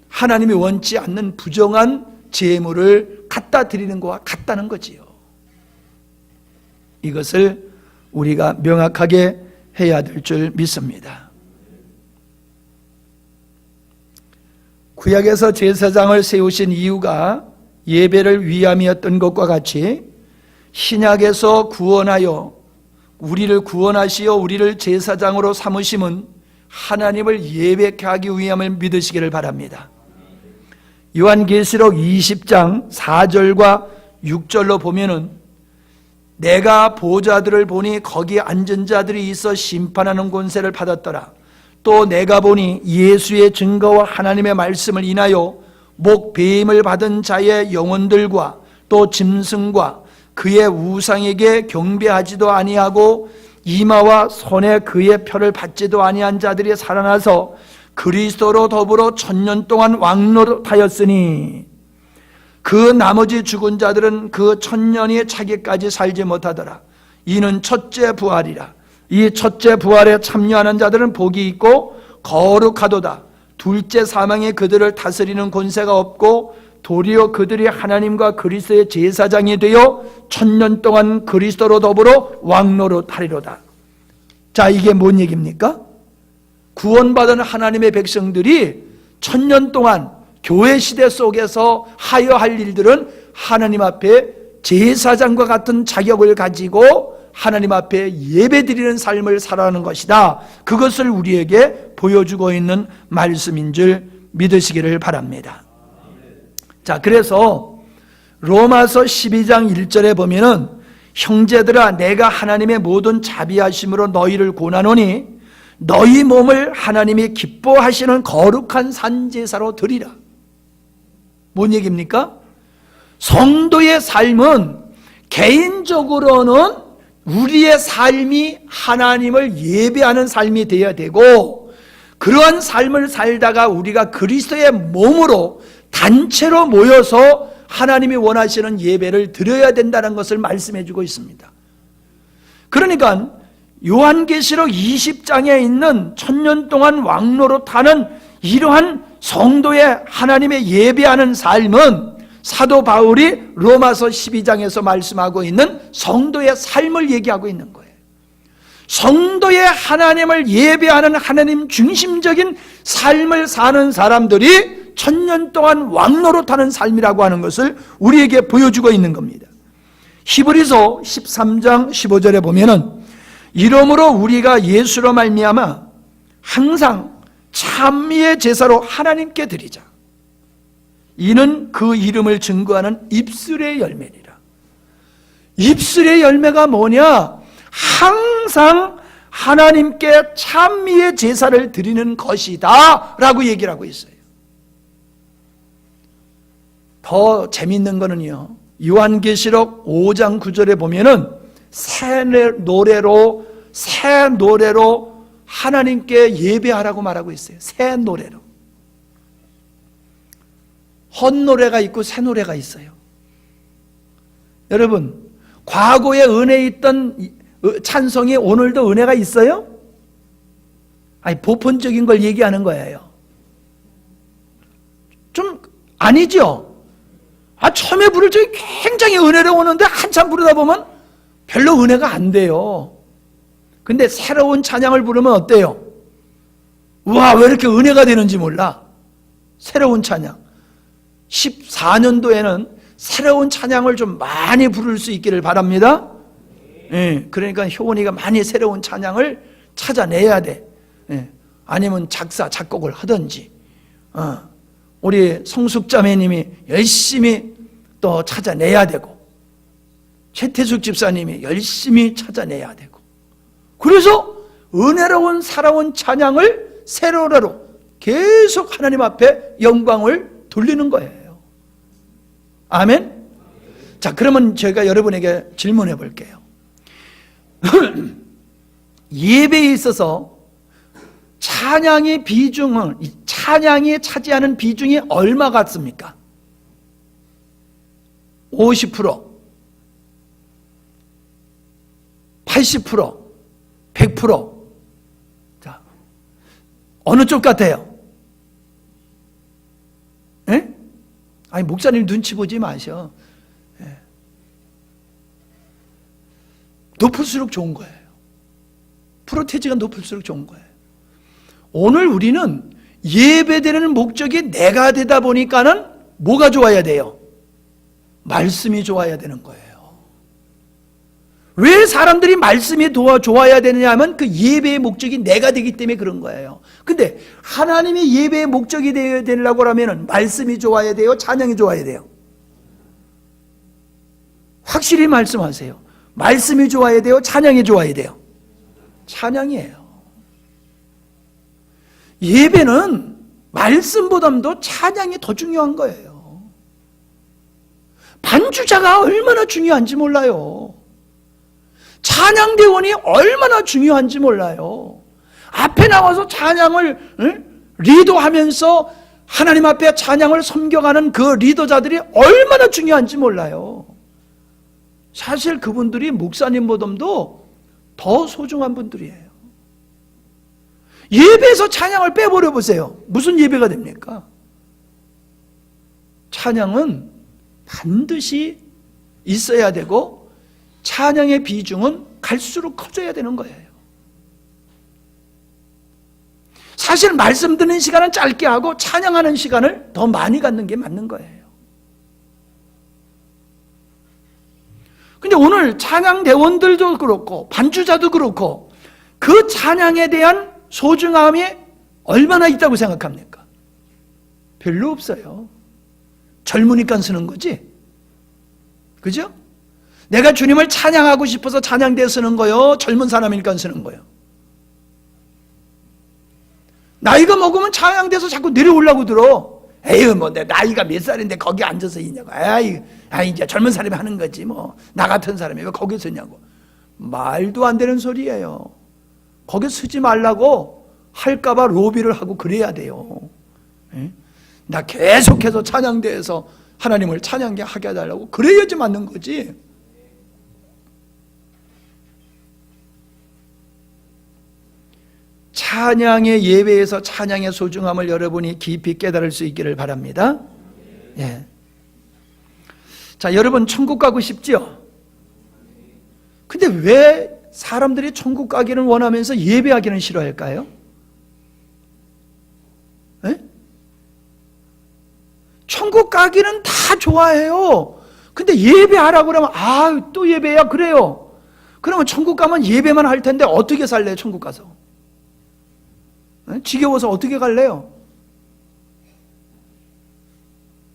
하나님이 원치 않는 부정한 제물을 갖다 드리는 것과 같다는 거지요. 이것을 우리가 명확하게 해야 될 줄 믿습니다. 구약에서 제사장을 세우신 이유가 예배를 위함이었던 것과 같이 신약에서 우리를 구원하시어 우리를 제사장으로 삼으심은 하나님을 예배케 하기 위함을 믿으시기를 바랍니다. 요한계시록 20장 4절과 6절로 보면은 내가 보좌들을 보니 거기 앉은 자들이 있어 심판하는 권세를 받았더라. 또 내가 보니 예수의 증거와 하나님의 말씀을 인하여 목배임을 받은 자의 영혼들과 또 짐승과 그의 우상에게 경배하지도 아니하고 이마와 손에 그의 표를 받지도 아니한 자들이 살아나서 그리스도로 더불어 1000년 동안 왕노릇하였으니 그 나머지 죽은 자들은 그 1000년이 차기까지 살지 못하더라. 이는 첫째 부활이라. 이 첫째 부활에 참여하는 자들은 복이 있고 거룩하도다. 둘째 사망에 그들을 다스리는 권세가 없고 도리어 그들이 하나님과 그리스도의 제사장이 되어 1000년 동안 그리스도로 더불어 왕노릇하리로다. 자, 이게 뭔 얘기입니까? 구원받은 하나님의 백성들이 1000년 동안 교회 시대 속에서 하여 할 일들은 하나님 앞에 제사장과 같은 자격을 가지고 하나님 앞에 예배드리는 삶을 살아가는 것이다. 그것을 우리에게 보여주고 있는 말씀인 줄 믿으시기를 바랍니다. 자, 그래서 로마서 12장 1절에 보면은 형제들아 내가 하나님의 모든 자비하심으로 너희를 권하노니 너희 몸을 하나님이 기뻐하시는 거룩한 산제사로 드리라. 뭔 얘기입니까? 성도의 삶은 개인적으로는 우리의 삶이 하나님을 예배하는 삶이 되어야 되고, 그러한 삶을 살다가 우리가 그리스도의 몸으로 단체로 모여서 하나님이 원하시는 예배를 드려야 된다는 것을 말씀해 주고 있습니다. 그러니까 요한계시록 20장에 있는 1000년 동안 왕노릇하는 이러한 성도의 하나님의 예배하는 삶은 사도 바울이 로마서 12장에서 말씀하고 있는 성도의 삶을 얘기하고 있는 거예요. 성도의 하나님을 예배하는 하나님 중심적인 삶을 사는 사람들이 1000년 동안 왕노릇하는 삶이라고 하는 것을 우리에게 보여주고 있는 겁니다. 히브리서 13장 15절에 보면은 이러므로 우리가 예수로 말미암아 항상 찬미의 제사로 하나님께 드리자. 이는 그 이름을 증거하는 입술의 열매니라. 입술의 열매가 뭐냐? 항상 하나님께 찬미의 제사를 드리는 것이다 라고 얘기를 하고 있어요. 더 재밌는 거는요, 요한계시록 5장 9절에 보면은 새 노래로 하나님께 예배하라고 말하고 있어요. 새 노래로. 헛노래가 있고 새 노래가 있어요. 여러분, 과거에 은혜 있던 찬송이 오늘도 은혜가 있어요? 아니, 보편적인 걸 얘기하는 거예요. 좀 아니죠? 처음에 부를 적이 굉장히 은혜로우는데 한참 부르다 보면 별로 은혜가 안 돼요. 근데 새로운 찬양을 부르면 어때요? 우와, 왜 이렇게 은혜가 되는지 몰라. 새로운 찬양. 14년도에는 새로운 찬양을 좀 많이 부를 수 있기를 바랍니다. 그러니까 효원이가 많이 새로운 찬양을 찾아내야 돼. 아니면 작곡을 하든지, 우리 성숙자매님이 열심히 또 찾아내야 되고, 최태숙 집사님이 열심히 찾아내야 되고, 그래서 은혜로운 살아온 찬양을 세로라로 계속 하나님 앞에 영광을 돌리는 거예요. 아멘? 자, 그러면 제가 여러분에게 질문해 볼게요. 예배에 있어서 찬양이 차지하는 비중이 얼마 같습니까? 50%, 80%, 100%. 자, 어느 쪽 같아요? 예? 아니, 목사님 눈치 보지 마셔. 예. 높을수록 좋은 거예요. 프로테지가 높을수록 좋은 거예요. 오늘 우리는 예배드리는 목적이 내가 되다 보니까는 뭐가 좋아야 돼요? 말씀이 좋아야 되는 거예요. 왜 사람들이 말씀이 좋아야 되느냐 하면 그 예배의 목적이 내가 되기 때문에 그런 거예요. 근데 하나님이 예배의 목적이 되려고 하면 말씀이 좋아야 돼요? 찬양이 좋아야 돼요? 확실히 말씀하세요. 말씀이 좋아야 돼요? 찬양이 좋아야 돼요? 찬양이에요. 예배는 말씀보다도 찬양이 더 중요한 거예요. 반주자가 얼마나 중요한지 몰라요. 찬양대원이 얼마나 중요한지 몰라요. 앞에 나와서 찬양을 리더하면서 하나님 앞에 찬양을 섬겨가는 그 리더자들이 얼마나 중요한지 몰라요. 사실 그분들이 목사님보다도 더 소중한 분들이에요. 예배에서 찬양을 빼버려 보세요. 무슨 예배가 됩니까? 찬양은 반드시 있어야 되고 찬양의 비중은 갈수록 커져야 되는 거예요. 사실 말씀 듣는 시간은 짧게 하고 찬양하는 시간을 더 많이 갖는 게 맞는 거예요. 근데 오늘 찬양대원들도 그렇고 반주자도 그렇고 그 찬양에 대한 소중함이 얼마나 있다고 생각합니까? 별로 없어요. 젊으니까 쓰는 거지. 그죠? 내가 주님을 찬양하고 싶어서 찬양대 쓰는 거요? 젊은 사람이니까 쓰는 거요? 나이가 먹으면 찬양대에서 자꾸 내려오려고 들어. 에휴, 뭐, 내 나이가 몇 살인데 거기 앉아서 있냐고. 이제 젊은 사람이 하는 거지, 뭐. 나 같은 사람이 왜 거기 서냐고. 말도 안 되는 소리예요. 거기 서지 말라고 할까봐 로비를 하고 그래야 돼요. 에? 나 계속해서 찬양대에서 하나님을 찬양하게 해달라고 그래야지 맞는 거지. 찬양의 예배에서 찬양의 소중함을 여러분이 깊이 깨달을 수 있기를 바랍니다. 예. 자, 여러분 천국 가고 싶죠? 근데 왜 사람들이 천국 가기를 원하면서 예배하기는 싫어할까요? 예? 천국 가기는 다 좋아해요. 근데 예배하라고 그러면 또 예배야 그래요. 그러면 천국 가면 예배만 할 텐데 어떻게 살래요? 천국 가서 지겨워서 어떻게 갈래요?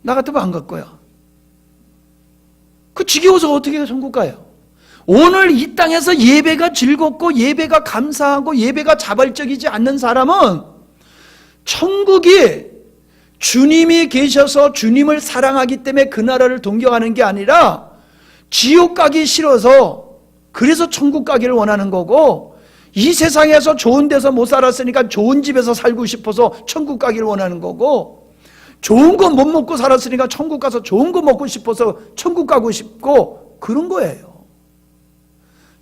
나 같으면 안 갈 거야. 그 지겨워서 어떻게 천국 가요? 오늘 이 땅에서 예배가 즐겁고 예배가 감사하고 예배가 자발적이지 않는 사람은 천국이 주님이 계셔서 주님을 사랑하기 때문에 그 나라를 동경하는 게 아니라 지옥 가기 싫어서 그래서 천국 가기를 원하는 거고, 이 세상에서 좋은 데서 못 살았으니까 좋은 집에서 살고 싶어서 천국 가기를 원하는 거고, 좋은 거 못 먹고 살았으니까 천국 가서 좋은 거 먹고 싶어서 천국 가고 싶고, 그런 거예요.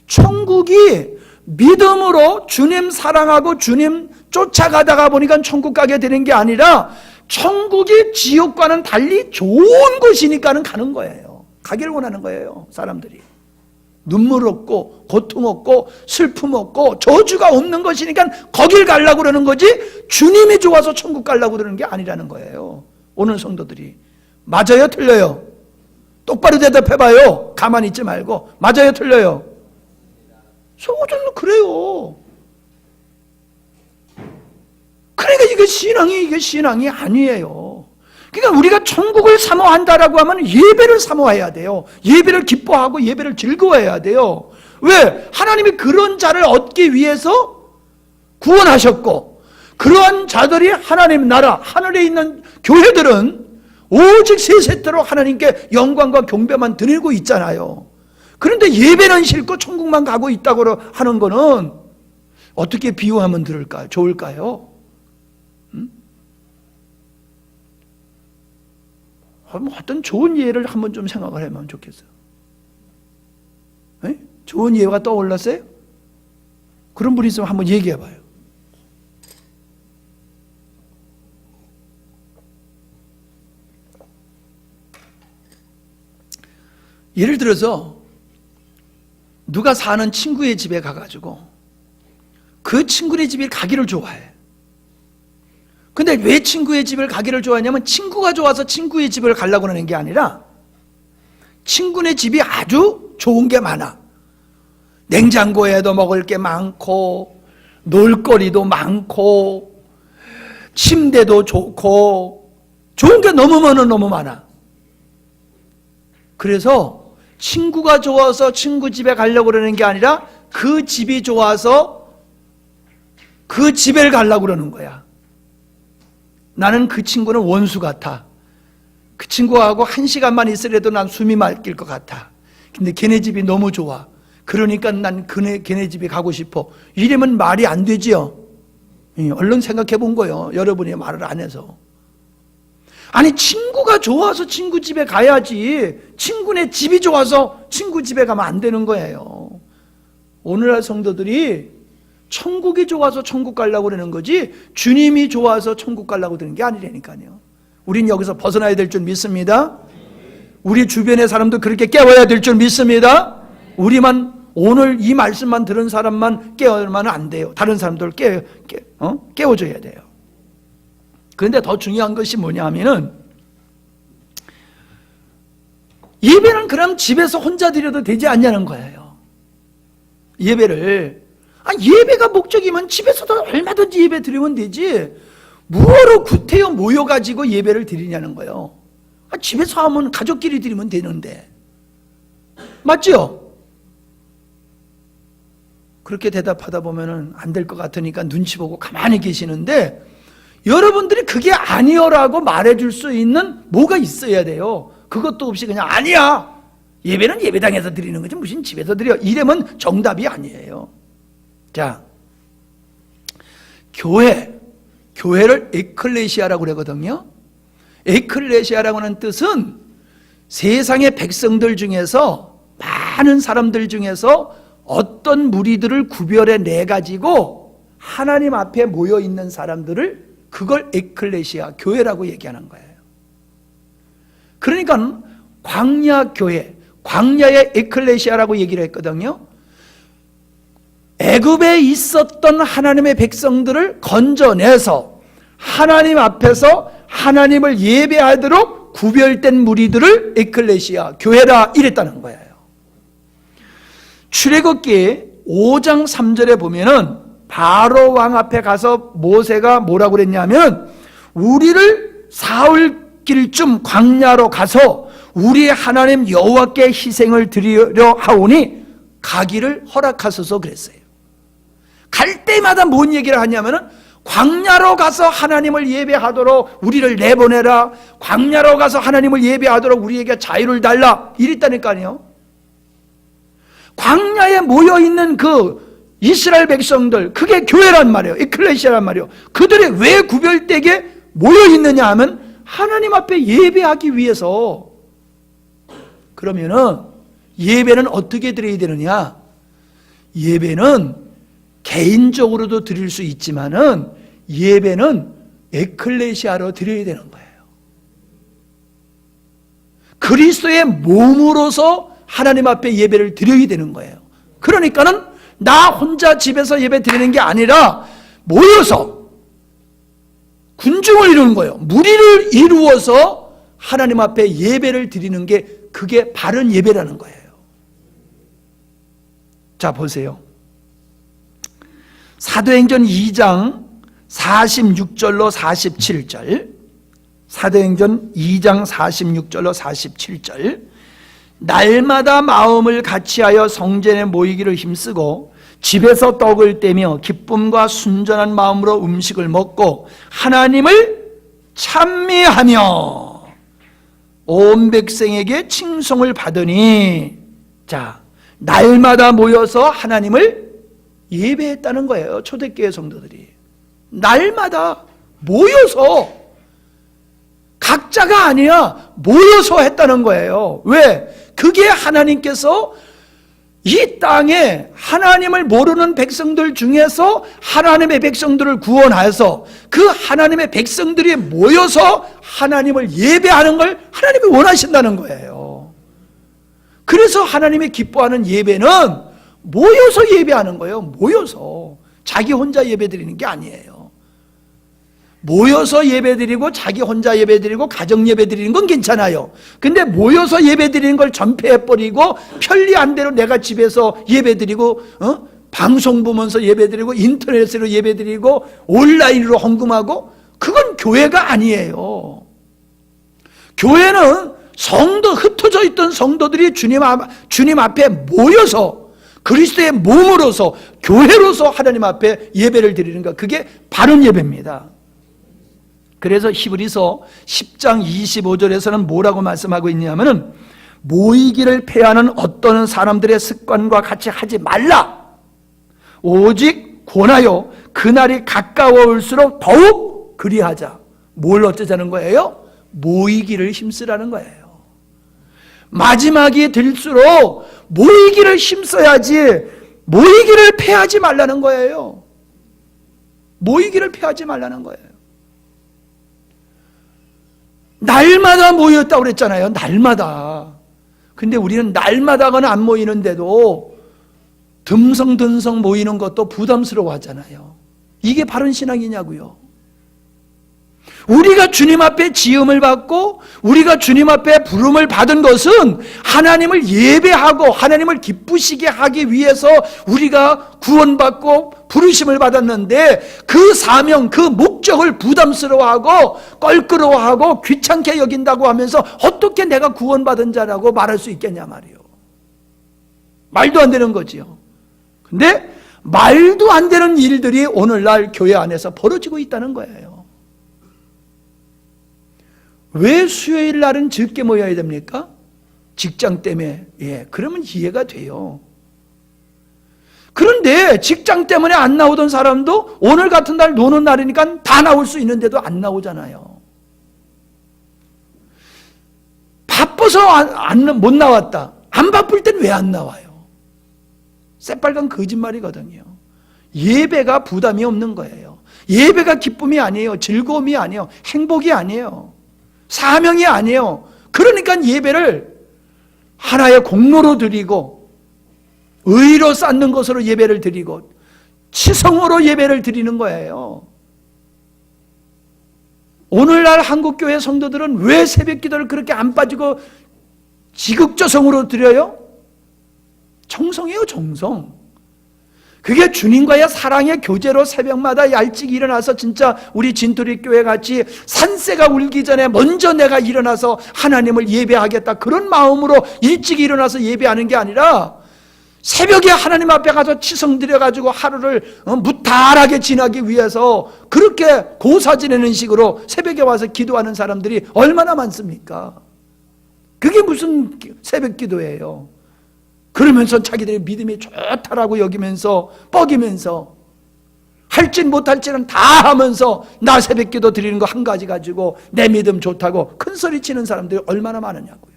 천국이 믿음으로 주님 사랑하고 주님 쫓아가다가 보니까 천국 가게 되는 게 아니라 천국이 지옥과는 달리 좋은 곳이니까는 가는 거예요. 가기를 원하는 거예요, 사람들이. 눈물 없고 고통 없고 슬픔 없고 저주가 없는 것이니까 거길 가려고 그러는 거지, 주님이 좋아서 천국 가려고 그러는 게 아니라는 거예요. 오늘 성도들이 맞아요, 틀려요? 똑바로 대답해봐요. 가만히 있지 말고. 맞아요, 틀려요? 성도들은 그래요. 그러니까 이게 신앙이 아니에요. 그러니까 우리가 천국을 사모한다라고 하면 예배를 사모해야 돼요. 예배를 기뻐하고 예배를 즐거워해야 돼요. 왜? 하나님이 그런 자를 얻기 위해서 구원하셨고, 그러한 자들이 하나님 나라, 하늘에 있는 교회들은 오직 세세토록 하나님께 영광과 경배만 드리고 있잖아요. 그런데 예배는 싫고 천국만 가고 있다고 하는 거는 어떻게 비유하면 좋을까요? 어떤 좋은 예를 한번 좀 생각을 해보면 좋겠어요. 네? 좋은 예가 떠올랐어요? 그런 분이 있으면 한번 얘기해 봐요. 예를 들어서 누가 사는 친구의 집에 가가지고 그 친구의 집에 가기를 좋아해. 근데 왜 친구의 집을 가기를 좋아하냐면 친구가 좋아서 친구의 집을 가려고 하는 게 아니라 친구네 집이 아주 좋은 게 많아. 냉장고에도 먹을 게 많고 놀거리도 많고 침대도 좋고 좋은 게 너무 많아. 그래서 친구가 좋아서 친구 집에 가려고 그러는 게 아니라 그 집이 좋아서 그 집에 가려고 그러는 거야. 나는 그 친구는 원수 같아. 그 친구하고 1시간만 있으려도 난 숨이 막힐 것 같아. 근데 걔네 집이 너무 좋아. 그러니까 난 걔네 집에 가고 싶어. 이러면 말이 안 되지요. 얼른 생각해 본 거예요. 여러분이 말을 안 해서. 아니, 친구가 좋아서 친구 집에 가야지 친구네 집이 좋아서 친구 집에 가면 안 되는 거예요. 오늘날 성도들이 천국이 좋아서 천국 가려고 그러는 거지 주님이 좋아서 천국 가려고 그러는 게 아니라니까요. 우린 여기서 벗어나야 될 줄 믿습니다. 우리 주변의 사람도 그렇게 깨워야 될 줄 믿습니다. 우리만 오늘 이 말씀만 들은 사람만 깨우면 안 돼요. 다른 사람들 깨워줘야 돼요. 그런데 더 중요한 것이 뭐냐 하면은 예배는 그럼 집에서 혼자 드려도 되지 않냐는 거예요. 예배가 목적이면 집에서도 얼마든지 예배 드리면 되지 뭐하러 구태여 모여가지고 예배를 드리냐는 거예요. 집에서 하면 가족끼리 드리면 되는데 맞죠? 그렇게 대답하다 보면은 안 될 것 같으니까 눈치 보고 가만히 계시는데 여러분들이 그게 아니요라고 말해줄 수 있는 뭐가 있어야 돼요. 그것도 없이 그냥 아니야, 예배는 예배당에서 드리는 거지 무슨 집에서 드려, 이러면 정답이 아니에요. 자, 교회를 에클레시아라고 그러거든요. 에클레시아라고 하는 뜻은 세상의 백성들 중에서 많은 사람들 중에서 어떤 무리들을 구별해 내 가지고 하나님 앞에 모여 있는 사람들을 그걸 에클레시아, 교회라고 얘기하는 거예요. 그러니까 광야교회, 광야의 에클레시아라고 얘기를 했거든요. 애굽에 있었던 하나님의 백성들을 건져내서 하나님 앞에서 하나님을 예배하도록 구별된 무리들을 에클레시아, 교회라 이랬다는 거예요. 출애굽기 5장 3절에 보면은 바로 왕 앞에 가서 모세가 뭐라고 그랬냐면 우리를 사흘길쯤 광야로 가서 우리 하나님 여호와께 희생을 드리려 하오니 가기를 허락하소서 그랬어요. 갈 때마다 뭔 얘기를 하냐면은 광야로 가서 하나님을 예배하도록 우리를 내보내라, 광야로 가서 하나님을 예배하도록 우리에게 자유를 달라, 이랬다니까요. 광야에 모여있는 그 이스라엘 백성들, 그게 교회란 말이에요. 에클레시아란 말이에요. 그들이 왜 구별되게 모여있느냐 하면 하나님 앞에 예배하기 위해서. 그러면은 예배는 어떻게 드려야 되느냐? 예배는 개인적으로도 드릴 수 있지만은 예배는 에클레시아로 드려야 되는 거예요. 그리스도의 몸으로서 하나님 앞에 예배를 드려야 되는 거예요. 그러니까는 나 혼자 집에서 예배 드리는 게 아니라 모여서 군중을 이루는 거예요. 무리를 이루어서 하나님 앞에 예배를 드리는 게 그게 바른 예배라는 거예요. 자, 보세요. 사도행전 2장 46절로 47절, 사도행전 2장 46절로 47절. 날마다 마음을 같이하여 성전에 모이기를 힘쓰고 집에서 떡을 떼며 기쁨과 순전한 마음으로 음식을 먹고 하나님을 찬미하며 온 백성에게 칭송을 받으니, 자, 날마다 모여서 하나님을 예배했다는 거예요. 초대교회 성도들이 날마다 모여서, 각자가 아니라 모여서 했다는 거예요. 왜? 그게 하나님께서 이 땅에 하나님을 모르는 백성들 중에서 하나님의 백성들을 구원하여서 그 하나님의 백성들이 모여서 하나님을 예배하는 걸 하나님이 원하신다는 거예요. 그래서 하나님이 기뻐하는 예배는 모여서 예배하는 거예요. 모여서. 자기 혼자 예배 드리는 게 아니에요. 모여서 예배드리고 자기 혼자 예배드리고 가정 예배드리는 건 괜찮아요. 근데 모여서 예배드리는 걸 전폐해버리고 편리한 대로 내가 집에서 예배드리고 방송 보면서 예배드리고 인터넷으로 예배드리고 온라인으로 헌금하고, 그건 교회가 아니에요. 교회는 흩어져 있던 성도들이 주님 앞에 모여서 그리스도의 몸으로서 교회로서 하나님 앞에 예배를 드리는 것, 그게 바른 예배입니다. 그래서 히브리서 10장 25절에서는 뭐라고 말씀하고 있냐면은, 모이기를 패하는 어떤 사람들의 습관과 같이 하지 말라. 오직 권하여 그날이 가까워올수록 더욱 그리하자. 뭘 어쩌자는 거예요? 모이기를 힘쓰라는 거예요. 마지막이 들수록 모이기를 힘써야지 모이기를 패하지 말라는 거예요. 모이기를 패하지 말라는 거예요. 날마다 모였다고 그랬잖아요. 날마다. 근데 우리는 날마다는 안 모이는데도 듬성듬성 모이는 것도 부담스러워 하잖아요. 이게 바른 신앙이냐고요. 우리가 주님 앞에 지음을 받고 우리가 주님 앞에 부름을 받은 것은 하나님을 예배하고 하나님을 기쁘시게 하기 위해서 우리가 구원받고 부르심을 받았는데, 그 사명, 그 목적을 부담스러워하고 껄끄러워하고 귀찮게 여긴다고 하면서 어떻게 내가 구원받은 자라고 말할 수 있겠냐 말이에요. 말도 안 되는 거지요. 근데 말도 안 되는 일들이 오늘날 교회 안에서 벌어지고 있다는 거예요. 왜 수요일 날은 적게 모여야 됩니까? 직장 때문에. 그러면 이해가 돼요. 그런데 직장 때문에 안 나오던 사람도 오늘 같은 날 노는 날이니까 다 나올 수 있는데도 안 나오잖아요. 바빠서 못 나왔다. 안 바쁠 땐 왜 안 나와요? 새빨간 거짓말이거든요. 예배가 부담이 없는 거예요. 예배가 기쁨이 아니에요. 즐거움이 아니에요. 행복이 아니에요. 사명이 아니에요. 그러니까 예배를 하나의 공로로 드리고 의로 쌓는 것으로 예배를 드리고 치성으로 예배를 드리는 거예요. 오늘날 한국교회 성도들은 왜 새벽기도를 그렇게 안 빠지고 지극조성으로 드려요? 정성이에요, 정성. 그게 주님과의 사랑의 교제로 새벽마다 일찍 일어나서 진짜 우리 진토리 교회 같이 산새가 울기 전에 먼저 내가 일어나서 하나님을 예배하겠다, 그런 마음으로 일찍 일어나서 예배하는 게 아니라 새벽에 하나님 앞에 가서 치성 드려가지고 하루를 무탈하게 지나기 위해서 그렇게 고사 지내는 식으로 새벽에 와서 기도하는 사람들이 얼마나 많습니까? 그게 무슨 새벽 기도예요? 그러면서 자기들의 믿음이 좋다라고 여기면서 뻐기면서 할진 못할지는 다 하면서 나 새벽기도 드리는 거 한 가지 가지고 내 믿음 좋다고 큰 소리 치는 사람들이 얼마나 많으냐고요.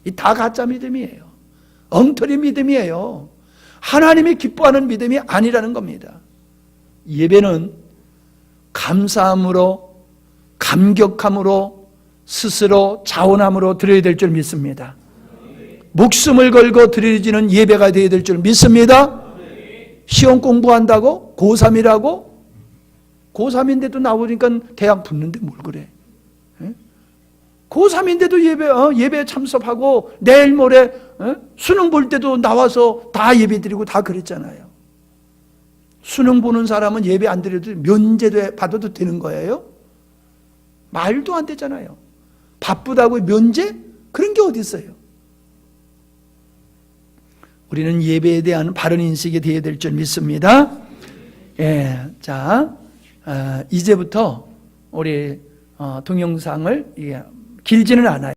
이 다 가짜 믿음이에요. 엉터리 믿음이에요. 하나님이 기뻐하는 믿음이 아니라는 겁니다. 예배는 감사함으로, 감격함으로, 스스로 자원함으로 드려야 될 줄 믿습니다. 목숨을 걸고 드려지는 예배가 되어야 될 줄 믿습니다. 시험 공부한다고? 고3이라고? 고3인데도 나오니까 대학 붙는데 뭘 그래? 고3인데도 예배 참석하고 내일 모레 수능 볼 때도 나와서 다 예배 드리고 다 그랬잖아요. 수능 보는 사람은 예배 안 드려도 면제도 받아도 되는 거예요? 말도 안 되잖아요. 바쁘다고 면제? 그런 게 어디 있어요? 우리는 예배에 대한 바른 인식이 되어야 될 줄 믿습니다. 예, 자, 이제부터 우리 동영상을 길지는 않아요.